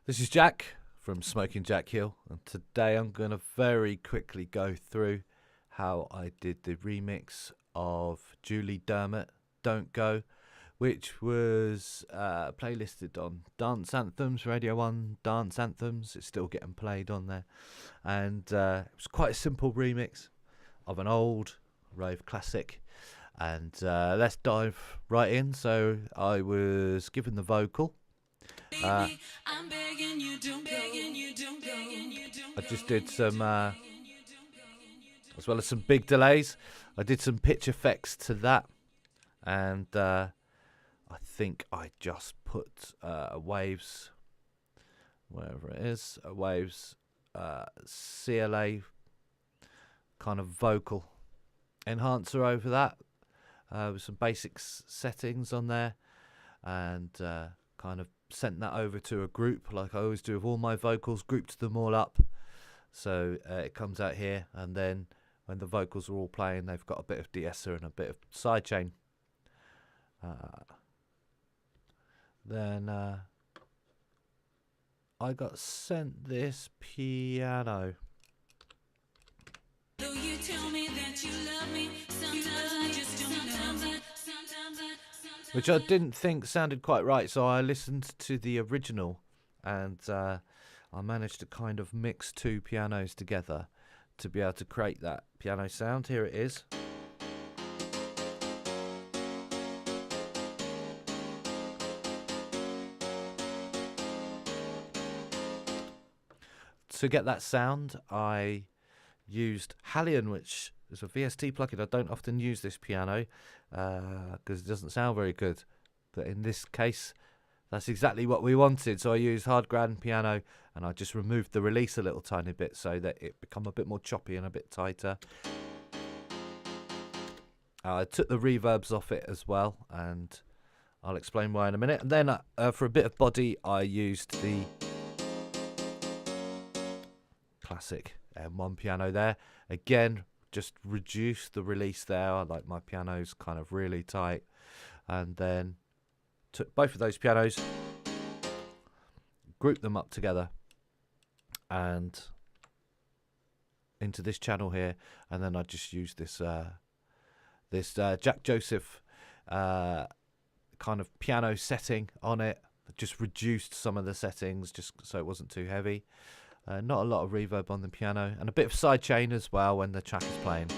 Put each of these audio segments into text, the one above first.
This is Jack from Smokin Jack Hill, and today I'm going to very quickly go through how I did the remix of Julie McDermott, Don't Go, which was playlisted on Dance Anthems, Radio 1 Dance Anthems. It's still getting played on there, and it was quite a simple remix of an old rave classic. And let's dive right in. So I was given the vocal. I just did some, as well as some big delays, I did some pitch effects to that, and I think I just put waves, wherever it is, waves CLA kind of vocal enhancer over that, with some basic settings on there, and kind of sent that over to a group like I always do with all my vocals, grouped them all up so it comes out here, and then when the vocals are all playing they've got a bit of de-esser and a bit of sidechain. Then I got sent this piano. Though you tell me that you love me, sometimes I just don't know. Which I didn't think sounded quite right, so I listened to the original, and I managed to kind of mix two pianos together to be able to create that piano sound. Here it is. To get that sound, I used Hallion, which is a VST plugin. I don't often use this piano because it doesn't sound very good, but in this case that's exactly what we wanted. So I used hard grand piano, and I just removed the release a little tiny bit so that it become a bit more choppy and a bit tighter. I took the reverbs off it as well, and I'll explain why in a minute. And then for a bit of body I used the classic M1 piano there. Again, just reduce the release there. I like my pianos kind of really tight, and then took both of those pianos, grouped them up together and into this channel here, and then I just used this Jack Joseph kind of piano setting on it. Just reduced some of the settings just so it wasn't too heavy. Not a lot of reverb on the piano, and a bit of sidechain as well when the track is playing.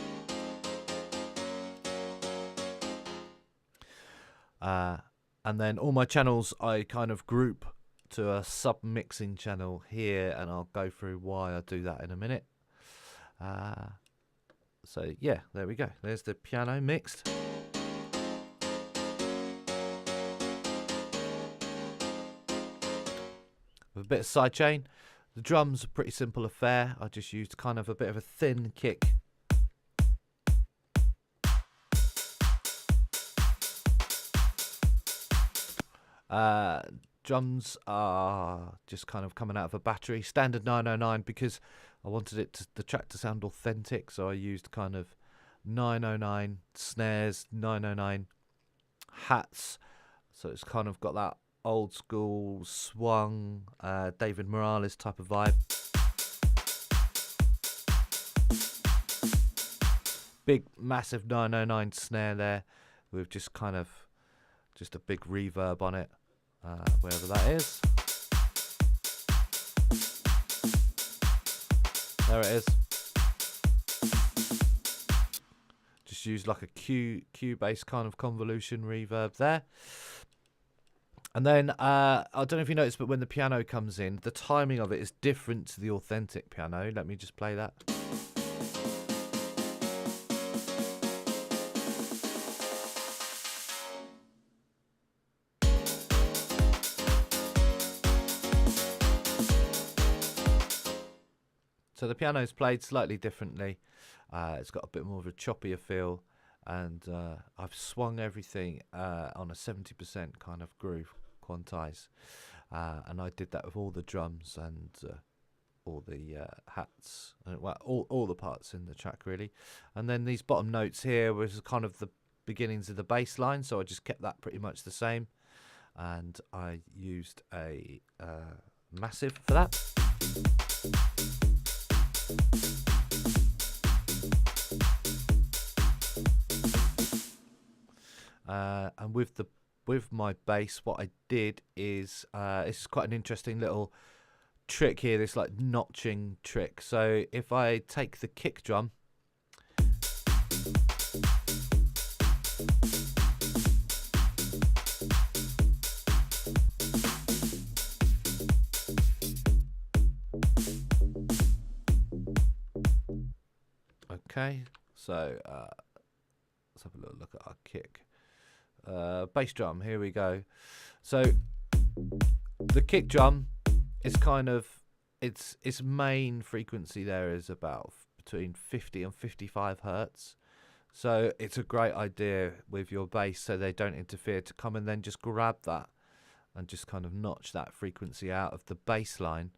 And then all my channels I kind of group to a sub-mixing channel here, and I'll go through why I do that in a minute. So yeah, there we go. There's the piano mixed. With a bit of sidechain. The drums are a pretty simple affair. I just used kind of a bit of a thin kick. Drums are just kind of coming out of a battery. Standard 909 because I wanted the track to sound authentic. So I used kind of 909 snares, 909 hats. So it's kind of got that old school swung David Morales type of vibe. Big massive 909 snare there with just kind of just a big reverb on it, wherever that is. There it is. Just use like a Q-bass kind of convolution reverb there. And then, I don't know if you noticed, but when the piano comes in, the timing of it is different to the authentic piano. Let me just play that. So the piano's played slightly differently. It's got a bit more of a choppier feel, and I've swung everything on a 70% kind of groove, quantize, and I did that with all the drums and all the hats, and well, all the parts in the track really. And then these bottom notes here was kind of the beginnings of the bass line, so I just kept that pretty much the same, and I used a massive for that. And with my bass, what I did is this is quite an interesting little trick here, this like notching trick. So if I take the kick drum, okay, so let's have a little look at our kick. Bass drum, here we go. So the kick drum is kind of, its main frequency there is about between 50 and 55 hertz. So it's a great idea with your bass, so they don't interfere, to come and then just grab that and just kind of notch that frequency out of the bass line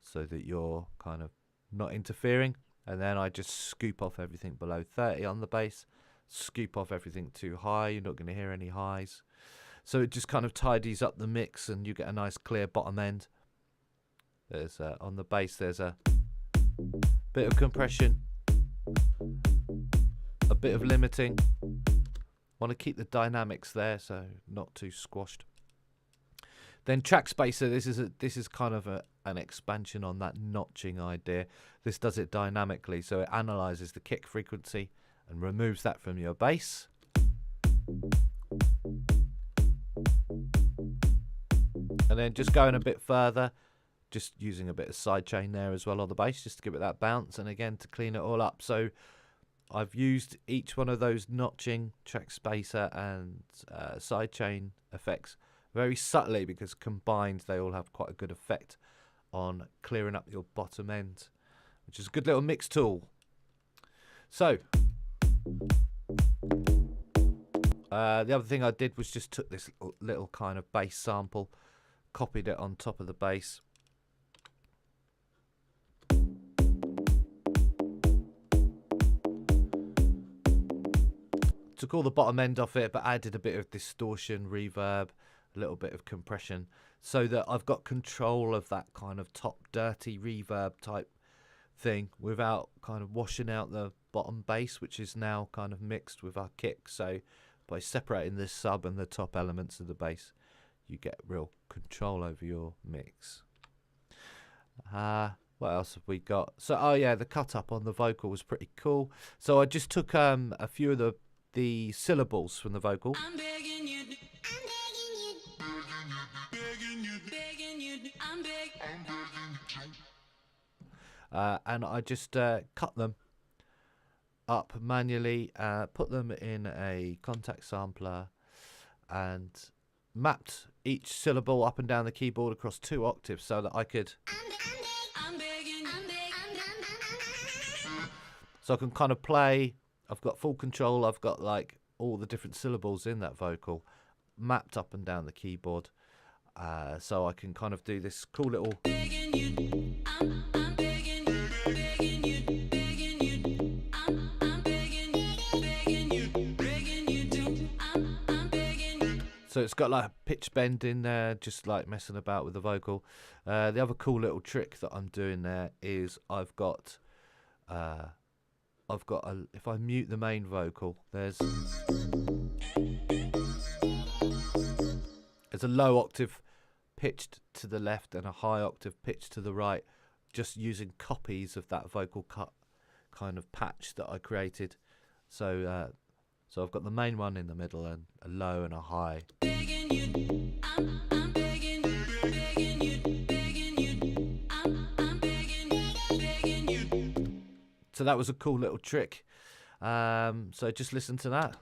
so that you're kind of not interfering. And then I just scoop off everything below 30 on the bass, scoop off everything too high, you're not going to hear any highs. So it just kind of tidies up the mix and you get a nice clear bottom end. There's on the bass there's a bit of compression, a bit of limiting. Want to keep the dynamics there, so not too squashed. Then track spacer, this is kind of an expansion on that notching idea. This does it dynamically, so it analyzes the kick frequency and removes that from your bass. And then just going a bit further, just using a bit of sidechain there as well on the bass, just to give it that bounce, and again to clean it all up. So I've used each one of those notching, track spacer and sidechain effects very subtly, because combined they all have quite a good effect on clearing up your bottom end, which is a good little mix tool. So the other thing I did was just took this little kind of bass sample, copied it on top of the bass, took all the bottom end off it, but added a bit of distortion, reverb, a little bit of compression, so that I've got control of that kind of top dirty reverb type thing without kind of washing out the bottom bass, which is now kind of mixed with our kick. So by separating this sub and the top elements of the bass, you get real control over your mix. What else have we got? So, oh yeah, the cut up on the vocal was pretty cool. So I just took a few of the syllables from the vocal. I'm begging you, and I just cut them up manually, put them in a contact sampler, and mapped each syllable up and down the keyboard across 2 octaves so that I could. So I can kind of play. I've got full control. I've got like all the different syllables in that vocal mapped up and down the keyboard, so I can kind of do this cool little. So it's got like a pitch bend in there, just like messing about with the vocal. The other cool little trick that I'm doing there is I've got if I mute the main vocal, there's a low octave pitched to the left and a high octave pitched to the right, just using copies of that vocal cut kind of patch that I created. So so I've got the main one in the middle and a low and a high. So that was a cool little trick. So just listen to that.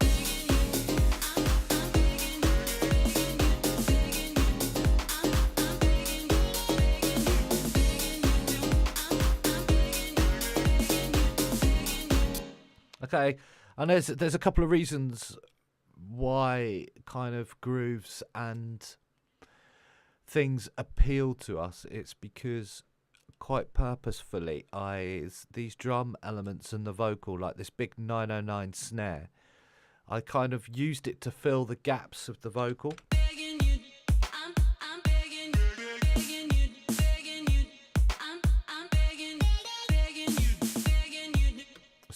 Okay, and there's a couple of reasons why kind of grooves and things appeal to us. It's because quite purposefully these drum elements and the vocal, like this big 909 snare, I kind of used it to fill the gaps of the vocal.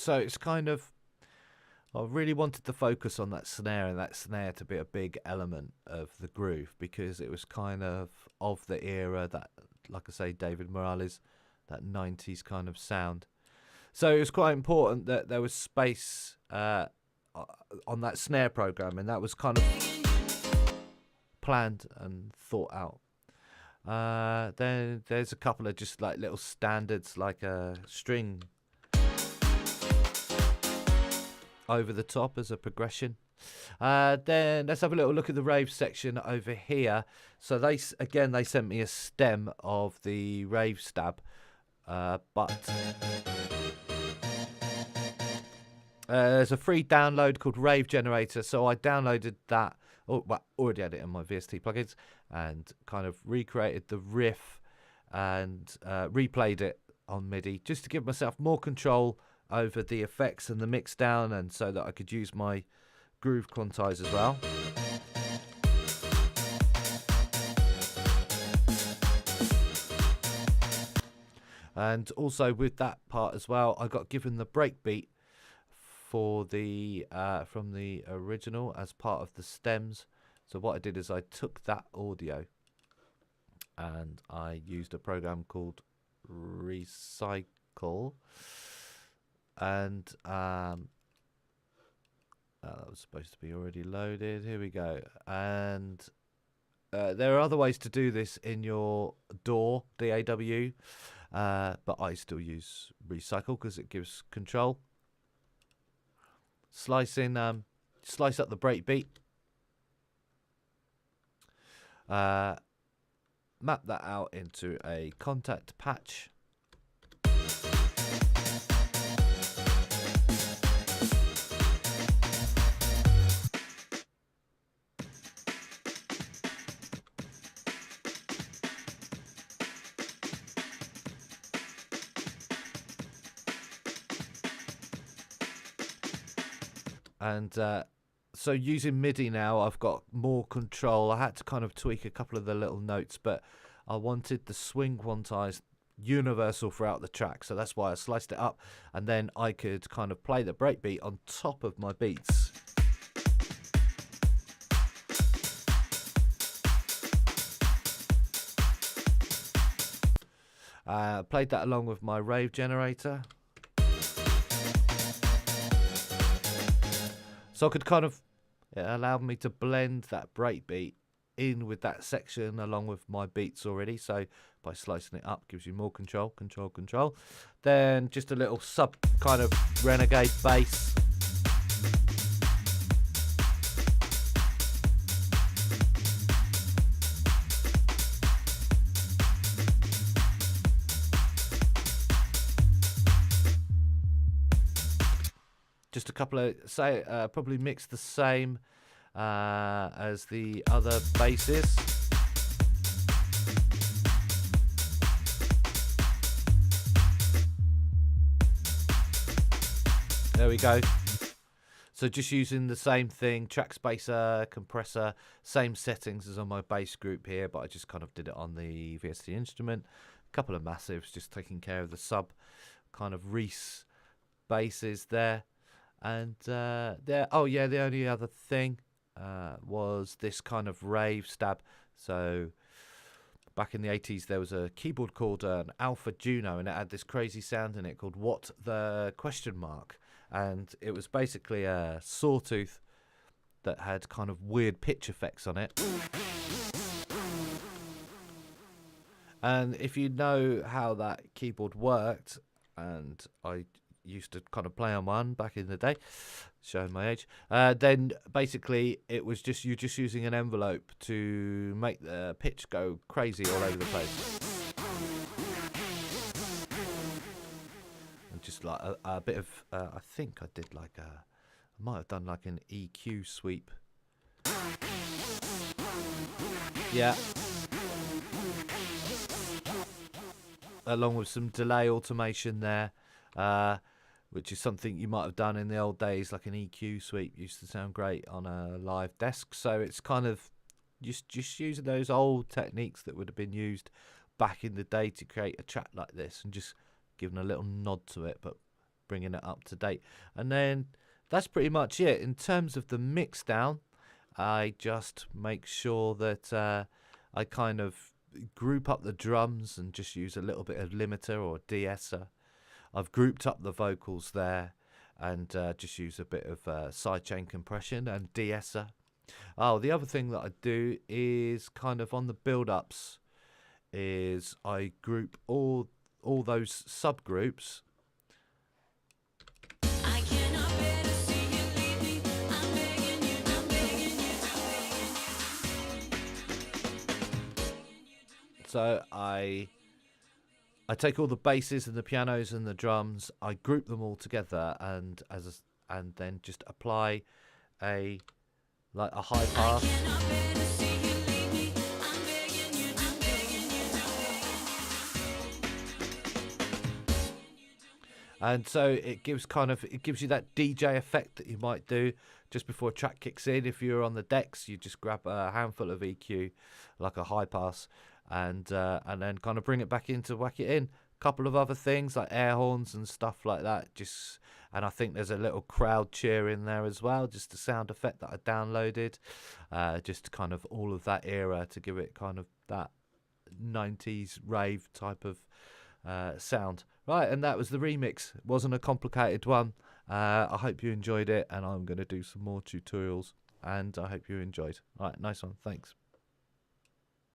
So it's kind of, I really wanted to focus on that snare, and that snare to be a big element of the groove, because it was kind of the era that, like I say, David Morales, that 90s kind of sound. So it was quite important that there was space on that snare program, and that was kind of planned and thought out. Then there's a couple of just like little standards, like a string over the top as a progression. Then let's have a little look at the rave section over here. So they sent me a stem of the rave stab, but there's a free download called Rave Generator, so I downloaded that. Already had it in my VST plugins, and kind of recreated the riff and replayed it on MIDI just to give myself more control over the effects and the mix down, and so that I could use my groove quantize as well. And also with that part as well, I got given the breakbeat for the from the original as part of the stems. So what I did is I took that audio and I used a program called Recycle, and that was supposed to be already loaded. Here we go. And there are other ways to do this in your DAW, DAW, but I still use Recycle because it gives control. Slice up the breakbeat. Map that out into a contact patch. And so using MIDI now, I've got more control. I had to kind of tweak a couple of the little notes, but I wanted the swing quantized universal throughout the track. So that's why I sliced it up, and then I could kind of play the breakbeat on top of my beats. Played that along with my rave generator. So I could kind of, it allowed me to blend that breakbeat in with that section along with my beats already. So by slicing it up, gives you more control. Then just a little sub kind of renegade bass. Just a couple of, probably mix the same as the other basses. There we go. So just using the same thing, track spacer, compressor, same settings as on my bass group here, but I just kind of did it on the VST instrument. A couple of massives, just taking care of the sub kind of Reese basses there. And the only other thing was this kind of rave stab. So back in the 80s, there was a keyboard called an Alpha Juno, and it had this crazy sound in it called "What the question mark," and it was basically a sawtooth that had kind of weird pitch effects on it. And if you know how that keyboard worked, and I used to kind of play on one back in the day, showing my age, then basically it was just using an envelope to make the pitch go crazy all over the place, and just like a bit of I think I did like I might have done like an EQ sweep, yeah, along with some delay automation there, which is something you might have done in the old days. Like an EQ sweep used to sound great on a live desk. So it's kind of just using those old techniques that would have been used back in the day to create a track like this, and just giving a little nod to it, but bringing it up to date. And then that's pretty much it. In terms of the mix down, I just make sure that I kind of group up the drums and just use a little bit of limiter or de-esser. I've grouped up the vocals there and just use a bit of sidechain compression and de-esser. Oh, the other thing that I do is kind of on the build-ups is I group all those subgroups. So I take all the basses and the pianos and the drums, I group them all together, and then just apply a high pass. And so it gives you that DJ effect that you might do just before a track kicks in. If you're on the decks, you just grab a handful of EQ, like a high pass, and then kind of bring it back in to whack it in. A couple of other things like air horns and stuff like that. And I think there's a little crowd cheer in there as well, just a sound effect that I downloaded. Just kind of all of that era to give it kind of that 90s rave type of sound. Right, and that was the remix. It wasn't a complicated one. I hope you enjoyed it, and I'm going to do some more tutorials, and I hope you enjoyed. All right, nice one. Thanks.